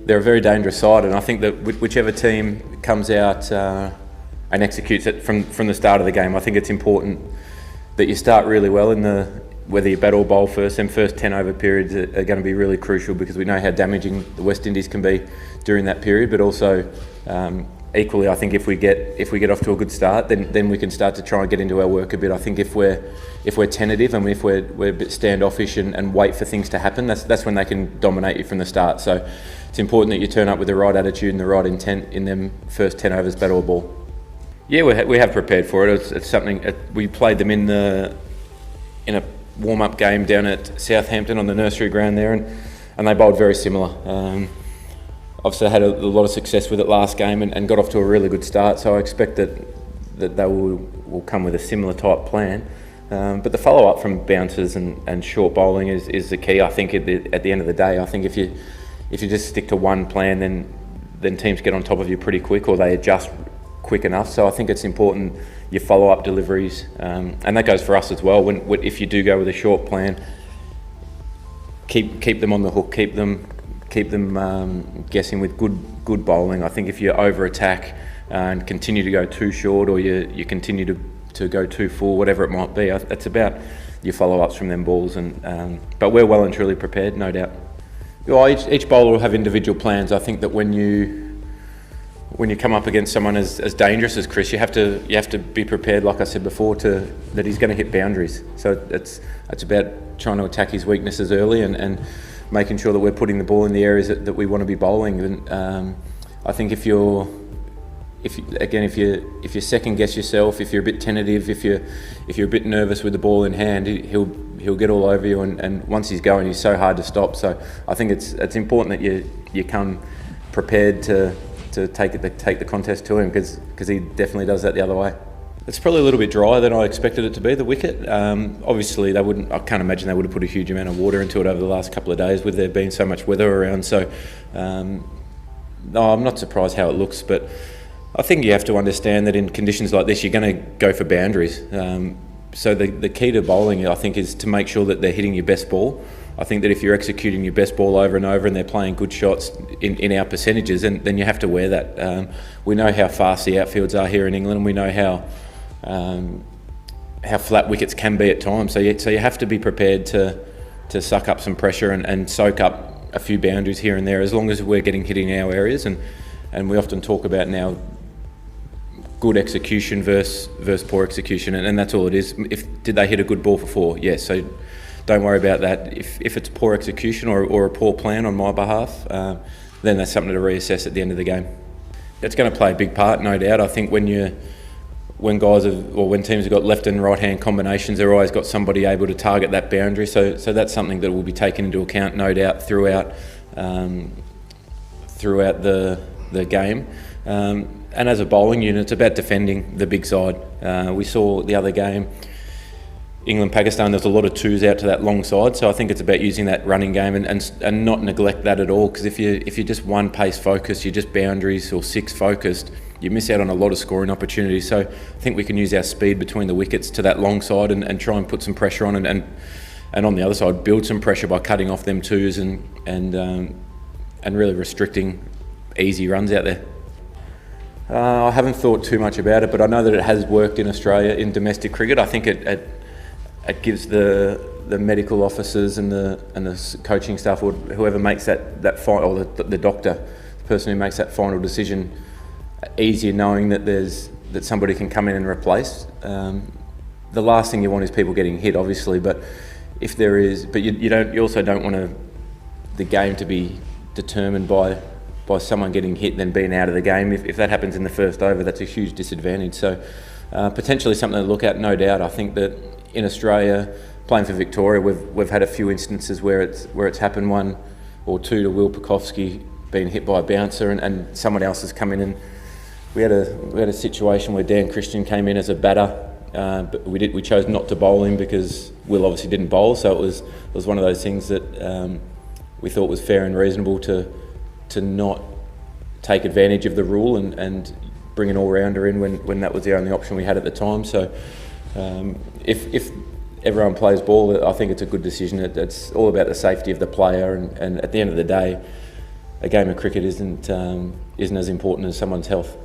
they're a very dangerous side, and I think that whichever team comes out and executes it from the start of the game, I think it's important that you start really well in whether you bat or bowl first. Them first 10 over periods are going to be really crucial, because we know how damaging the West Indies can be during that period. But also, equally, I think if we get off to a good start, then we can start to try and get into our work a bit. I think if we're tentative and if we're a bit standoffish and wait for things to happen, that's when they can dominate you from the start. So it's important that you turn up with the right attitude and the right intent in them first 10 overs, bat or ball. Yeah, we have prepared for it. It's something we played them in a warm-up game down at Southampton on the nursery ground there, and they bowled very similar. Obviously, had a lot of success with it last game and got off to a really good start. So I expect that they will come with a similar type plan. But the follow-up from bouncers and short bowling is the key. I think at the end of the day, I think if you just stick to one plan, then teams get on top of you pretty quick, or they adjust quick enough. So I think it's important your follow-up deliveries, and that goes for us as well. If you do go with a short plan, keep them on the hook, keep them guessing with good bowling. I think if you over attack and continue to go too short, or you continue to go too full, whatever it might be, it's about your follow-ups from them balls. But we're well and truly prepared, no doubt. Well, each bowler will have individual plans. I think that when you come up against someone as dangerous as Chris, you have to be prepared, like I said before, that he's going to hit boundaries. So it's about trying to attack his weaknesses early and making sure that we're putting the ball in the areas that we want to be bowling. And I think if you second guess yourself, if you're a bit tentative, if you're a bit nervous with the ball in hand, he'll get all over you. And once he's going, he's so hard to stop. So I think it's important that you come prepared to take the contest to him, because he definitely does that the other way. It's probably a little bit drier than I expected it to be, the wicket. Obviously, I can't imagine they would have put a huge amount of water into it over the last couple of days with there being so much weather around. So, no, I'm not surprised how it looks, but I think you have to understand that in conditions like this, you're going to go for boundaries. So the key to bowling, I think, is to make sure that they're hitting your best ball. I think that if you're executing your best ball over and over and they're playing good shots in our percentages, then you have to wear that. We know how fast the outfields are here in England, and we know how flat wickets can be at times. So you have to be prepared to suck up some pressure and soak up a few boundaries here and there, as long as we're getting hit in our areas. And we often talk about now good execution versus poor execution, and that's all it is. Did they hit a good ball for 4? Yes. So don't worry about that. If it's poor execution or a poor plan on my behalf, then that's something to reassess at the end of the game. It's going to play a big part, no doubt. I think when teams have got left and right hand combinations, they've always got somebody able to target that boundary. So that's something that will be taken into account, no doubt, throughout the game. And as a bowling unit, it's about defending the big side. We saw the other game, England-Pakistan, there's a lot of twos out to that long side, so I think it's about using that running game and not neglect that at all, because if you're just one pace focused, you're just boundaries or six focused, you miss out on a lot of scoring opportunities. So I think we can use our speed between the wickets to that long side and try and put some pressure on and on the other side build some pressure by cutting off them twos and really restricting easy runs out there. I haven't thought too much about it, but I know that it has worked in Australia in domestic cricket. I think it gives the medical officers and the coaching staff, or whoever makes that final, or the doctor, the person who makes that final decision, easier knowing that somebody can come in and replace. The last thing you want is people getting hit, obviously, but if there is, but you also don't want the game to be determined by someone getting hit then being out of the game. If that happens in the first over, that's a huge disadvantage. So potentially something to look at, no doubt. I think that in Australia, playing for Victoria, we've had a few instances where it's happened, 1 or 2 to Will Pukovski being hit by a bouncer and someone else has come in, and we had a situation where Dan Christian came in as a batter, but we chose not to bowl him because Will obviously didn't bowl. So it was one of those things that we thought was fair and reasonable to not take advantage of the rule and bring an all-rounder in when that was the only option we had at the time. So if everyone plays ball, I think it's a good decision. It's all about the safety of the player, and at the end of the day, a game of cricket isn't as important as someone's health.